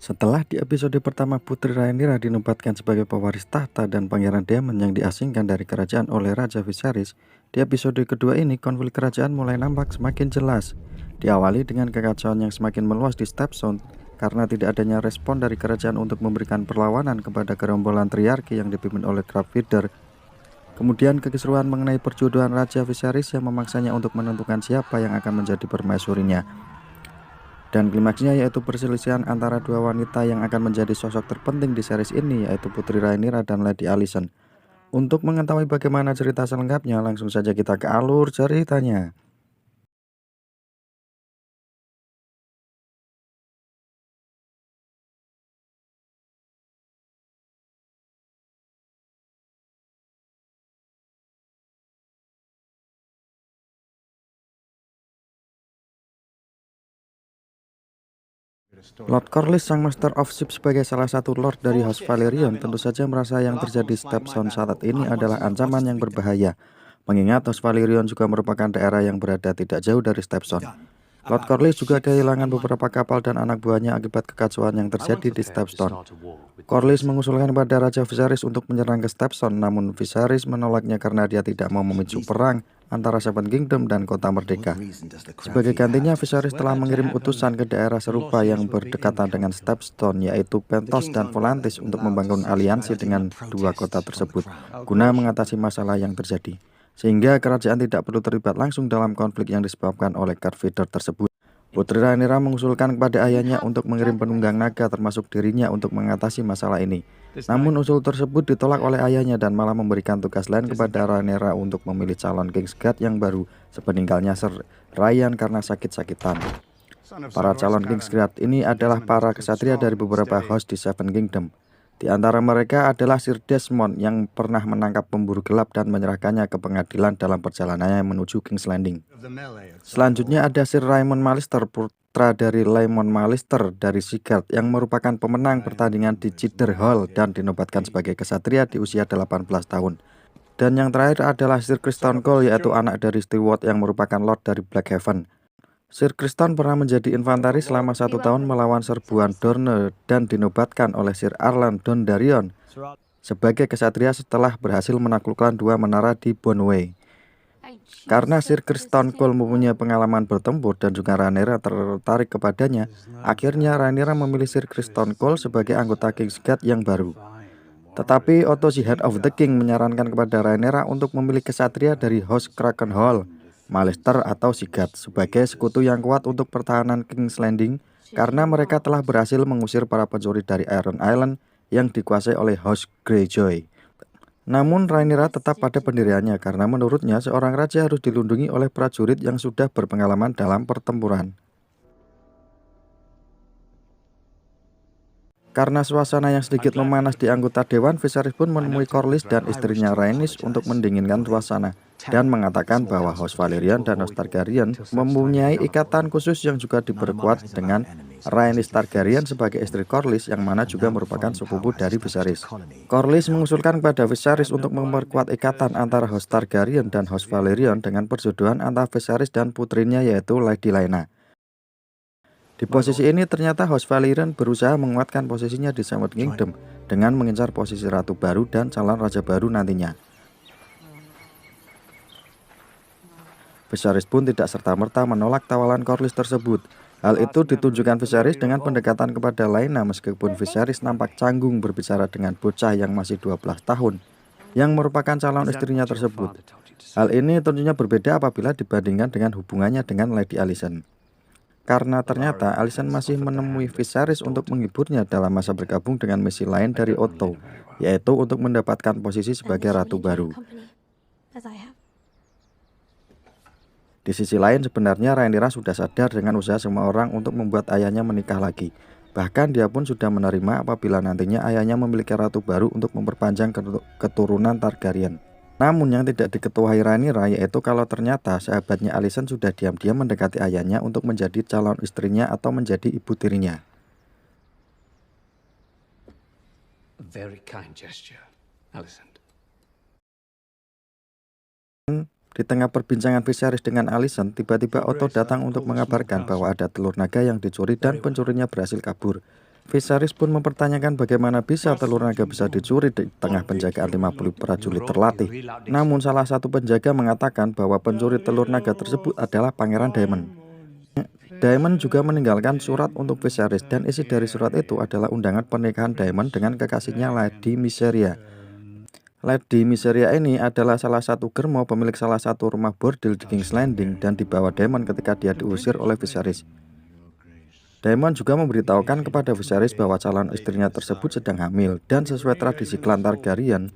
Setelah di episode pertama Putri Rhaenyra dinobatkan sebagai pewaris tahta dan Pangeran Daemon yang diasingkan dari kerajaan oleh Raja Viserys, di episode kedua ini konflik kerajaan mulai nampak semakin jelas. Diawali dengan kekacauan yang semakin meluas di Stepstone karena tidak adanya respon dari kerajaan untuk memberikan perlawanan kepada gerombolan triarki yang dipimpin oleh Craft Feeder. Kemudian kekisruhan mengenai perjodohan Raja Viserys yang memaksanya untuk menentukan siapa yang akan menjadi permaisurinya. Dan klimaksnya yaitu perselisihan antara dua wanita yang akan menjadi sosok terpenting di series ini, yaitu Putri Rhaenyra dan Lady Alicent. Untuk mengetahui bagaimana cerita selengkapnya, langsung saja kita ke alur ceritanya. Lord Corlys, sang Master of Ship sebagai salah satu Lord dari House Valyrian, tentu saja merasa yang terjadi Stepstone saat ini adalah ancaman yang berbahaya. Mengingat House Valyrian juga merupakan daerah yang berada tidak jauh dari Stepstone. Lord Corlys juga kehilangan beberapa kapal dan anak buahnya akibat kekacauan yang terjadi di Stepstone. Corlys mengusulkan kepada Raja Viserys untuk menyerang ke Stepstone, namun Viserys menolaknya karena dia tidak mau memicu perang antara Seven Kingdom dan Kota Merdeka. Sebagai gantinya, Viserys telah mengirim utusan ke daerah serupa yang berdekatan dengan Stepstone, yaitu Pentos dan Volantis, untuk membangun aliansi dengan dua kota tersebut guna mengatasi masalah yang terjadi, sehingga kerajaan tidak perlu terlibat langsung dalam konflik yang disebabkan oleh Craft Feeder tersebut. Putri Rhaenyra mengusulkan kepada ayahnya untuk mengirim penunggang naga termasuk dirinya untuk mengatasi masalah ini. Namun usul tersebut ditolak oleh ayahnya dan malah memberikan tugas lain kepada Rhaenyra untuk memilih calon Kingsguard yang baru sepeninggalnya Ser Ryan karena sakit-sakitan. Para calon Kingsguard ini adalah para kesatria dari beberapa house di Seven Kingdom. Di antara mereka adalah Sir Desmond yang pernah menangkap pemburu gelap dan menyerahkannya ke pengadilan dalam perjalanannya menuju King's Landing. Selanjutnya ada Sir Raymond Mallister, putra dari Laemon Mallister dari Sigurd, yang merupakan pemenang pertandingan di Cider Hall dan dinobatkan sebagai kesatria di usia 18 tahun. Dan yang terakhir adalah Sir Criston Cole, yaitu anak dari Steward yang merupakan Lord dari Blackhaven. Sir Criston pernah menjadi infanteris selama 1 tahun melawan serbuan Dorne dan dinobatkan oleh Sir Arlan Dondarrion sebagai kesatria setelah berhasil menaklukkan 2 menara di Bonway. Karena Sir Criston Cole mempunyai pengalaman bertempur dan juga Rhaenyra tertarik kepadanya, akhirnya Rhaenyra memilih Sir Criston Cole sebagai anggota Kingsguard yang baru. Tetapi Otto, the Head of the King, menyarankan kepada Rhaenyra untuk memilih kesatria dari House Krakenhall, Mallister atau Sigurd sebagai sekutu yang kuat untuk pertahanan King's Landing, karena mereka telah berhasil mengusir para pencuri dari Iron Island yang dikuasai oleh House Greyjoy. Namun Rhaenyra tetap pada pendiriannya karena menurutnya seorang raja harus dilindungi oleh prajurit yang sudah berpengalaman dalam pertempuran. Karena suasana yang sedikit memanas di anggota dewan, Viserys pun menemui Corlys dan istrinya Rhaenys untuk mendinginkan suasana dan mengatakan bahwa House Valyrian dan House Targaryen mempunyai ikatan khusus yang juga diperkuat dengan Rhaenys Targaryen sebagai istri Corlys, yang mana juga merupakan sepupu dari Viserys. Corlys mengusulkan kepada Viserys untuk memperkuat ikatan antara House Targaryen dan House Valyrian dengan perjodohan antara Viserys dan putrinya, yaitu Lady Lyanna. Di posisi ini ternyata House Valyrian berusaha menguatkan posisinya di Seven Kingdom dengan mengincar posisi ratu baru dan calon raja baru nantinya. Viserys pun tidak serta-merta menolak tawaran Corlys tersebut. Hal itu ditunjukkan Viserys dengan pendekatan kepada Lyanna, meskipun Viserys nampak canggung berbicara dengan bocah yang masih 12 tahun yang merupakan calon istrinya tersebut. Hal ini tentunya berbeda apabila dibandingkan dengan hubungannya dengan Lady Alicent. Karena ternyata Alicent masih menemui Viserys untuk menghiburnya dalam masa bergabung dengan misi lain dari Otto, yaitu untuk mendapatkan posisi sebagai ratu baru. Di sisi lain, sebenarnya Rhaenyra sudah sadar dengan usaha semua orang untuk membuat ayahnya menikah lagi. Bahkan dia pun sudah menerima apabila nantinya ayahnya memiliki ratu baru untuk memperpanjang keturunan Targaryen. Namun yang tidak diketuai Rhaenyra yaitu kalau ternyata sahabatnya Alicent sudah diam-diam mendekati ayahnya untuk menjadi calon istrinya atau menjadi ibu tirinya. Very kind gesture, Alicent. Di tengah perbincangan Viserys dengan Alicent, tiba-tiba Otto datang untuk mengabarkan bahwa ada telur naga yang dicuri dan pencurinya berhasil kabur. Viserys pun mempertanyakan bagaimana bisa telur naga bisa dicuri di tengah penjagaan 50 prajurit terlatih. Namun salah satu penjaga mengatakan bahwa pencuri telur naga tersebut adalah Pangeran Daemon. Daemon juga meninggalkan surat untuk Viserys dan isi dari surat itu adalah undangan pernikahan Daemon dengan kekasihnya Lady Mysaria. Lady Mysaria ini adalah salah satu germo pemilik salah satu rumah bordil di King's Landing dan dibawa Daemon ketika dia diusir oleh Viserys. Daemon juga memberitahukan kepada Viserys bahwa calon istrinya tersebut sedang hamil dan sesuai tradisi klan Targaryen,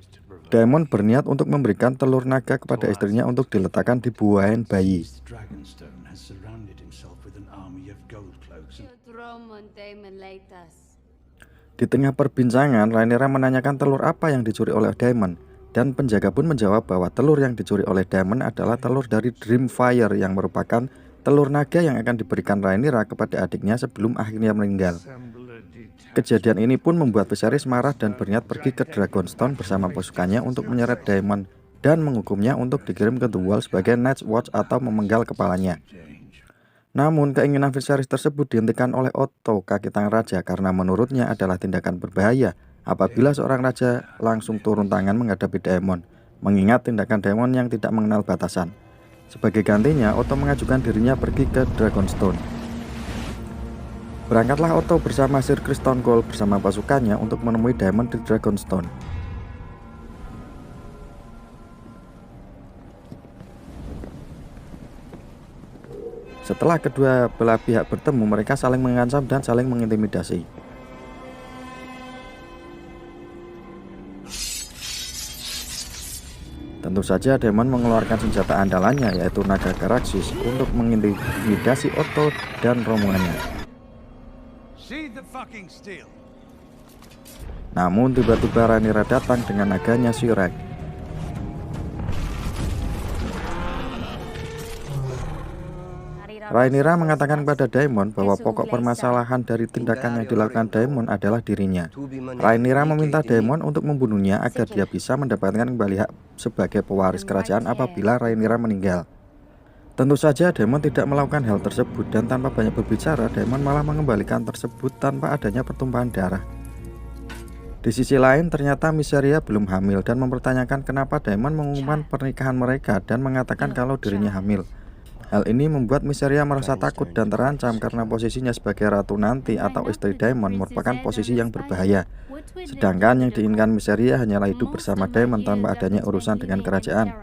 Daemon berniat untuk memberikan telur naga kepada istrinya untuk diletakkan di buahan bayi. Di tengah perbincangan, Rhaenyra menanyakan telur apa yang dicuri oleh Daemon, dan penjaga pun menjawab bahwa telur yang dicuri oleh Daemon adalah telur dari Dreamfire yang merupakan telur naga yang akan diberikan Rhaenyra kepada adiknya sebelum akhirnya meninggal. Kejadian ini pun membuat Viserys marah dan berniat pergi ke Dragonstone bersama pasukannya untuk menyeret Daemon dan menghukumnya untuk dikirim ke The Wall sebagai Night's Watch atau memenggal kepalanya. Namun keinginan Viserys tersebut dihentikan oleh Otto, kaki tangan raja, karena menurutnya adalah tindakan berbahaya apabila seorang raja langsung turun tangan menghadapi Daemon, mengingat tindakan Daemon yang tidak mengenal batasan. Sebagai gantinya, Otto mengajukan dirinya pergi ke Dragonstone. Berangkatlah Otto bersama Sir Criston Cole bersama pasukannya untuk menemui Daemon di Dragonstone. Setelah kedua belah pihak bertemu, mereka saling mengancam dan saling mengintimidasi. Tentu saja Daemon mengeluarkan senjata andalannya yaitu naga Caraxes untuk mengintimidasi Otto dan rombongannya. Namun tiba-tiba Rhaenyra datang dengan naganya Shirek. Rhaenyra mengatakan kepada Daemon bahwa pokok permasalahan dari tindakan yang dilakukan Daemon adalah dirinya. Rhaenyra meminta Daemon untuk membunuhnya agar dia bisa mendapatkan kembali hak sebagai pewaris kerajaan apabila Rhaenyra meninggal. Tentu saja Daemon tidak melakukan hal tersebut dan tanpa banyak berbicara, Daemon malah mengembalikan tersebut tanpa adanya pertumpahan darah. Di sisi lain, ternyata Mysaria belum hamil dan mempertanyakan kenapa Daemon mengumumkan pernikahan mereka dan mengatakan kalau dirinya hamil. Hal ini membuat Mysaria merasa takut dan terancam karena posisinya sebagai ratu nanti atau istri Daemon merupakan posisi yang berbahaya. Sedangkan yang diinginkan Mysaria hanyalah hidup bersama Daemon tanpa adanya urusan dengan kerajaan.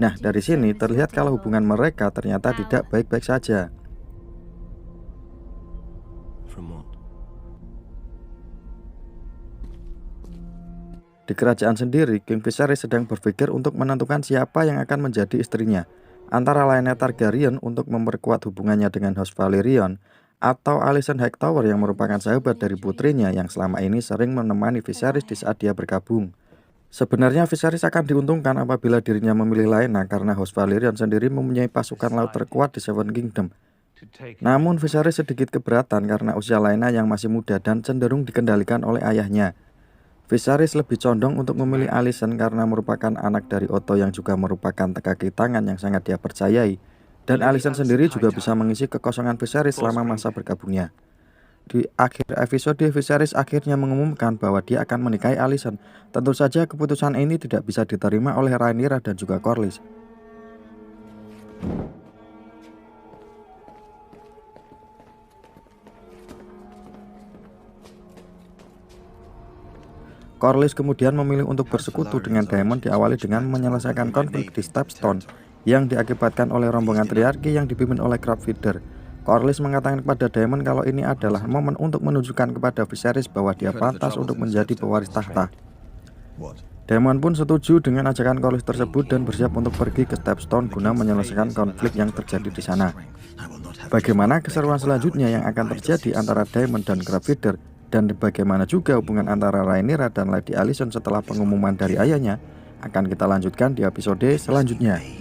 Nah, dari sini terlihat kalau hubungan mereka ternyata tidak baik-baik saja. Di kerajaan sendiri, King Viserys sedang berpikir untuk menentukan siapa yang akan menjadi istrinya, antara Lyanna Targaryen untuk memperkuat hubungannya dengan House Valyrian atau Alicent Hightower yang merupakan sahabat dari putrinya yang selama ini sering menemani Viserys di saat dia bergabung. Sebenarnya Viserys akan diuntungkan apabila dirinya memilih Lyanna karena House Valyrian sendiri mempunyai pasukan laut terkuat di Seven Kingdom. Namun Viserys sedikit keberatan karena usia Lyanna yang masih muda dan cenderung dikendalikan oleh ayahnya. Viserys lebih condong untuk memilih Alicent karena merupakan anak dari Otto yang juga merupakan kaki tangan yang sangat dia percayai. Dan Alicent sendiri juga bisa mengisi kekosongan Viserys selama masa bergabungnya. Di akhir episode, Viserys akhirnya mengumumkan bahwa dia akan menikahi Alicent. Tentu saja keputusan ini tidak bisa diterima oleh Rhaenyra dan juga Corlys. Corlys kemudian memilih untuk bersekutu dengan Daemon diawali dengan menyelesaikan konflik di Stepstone yang diakibatkan oleh rombongan triarki yang dipimpin oleh Crabfeeder. Corlys mengatakan kepada Daemon kalau ini adalah momen untuk menunjukkan kepada Viserys bahwa dia pantas untuk menjadi pewaris tahta. Daemon pun setuju dengan ajakan Corlys tersebut dan bersiap untuk pergi ke Stepstone guna menyelesaikan konflik yang terjadi di sana. Bagaimana keseruan selanjutnya yang akan terjadi antara Daemon dan Crabfeeder, dan bagaimana juga hubungan antara Rhaenyra dan Lady Alicent setelah pengumuman dari ayahnya, akan kita lanjutkan di episode selanjutnya.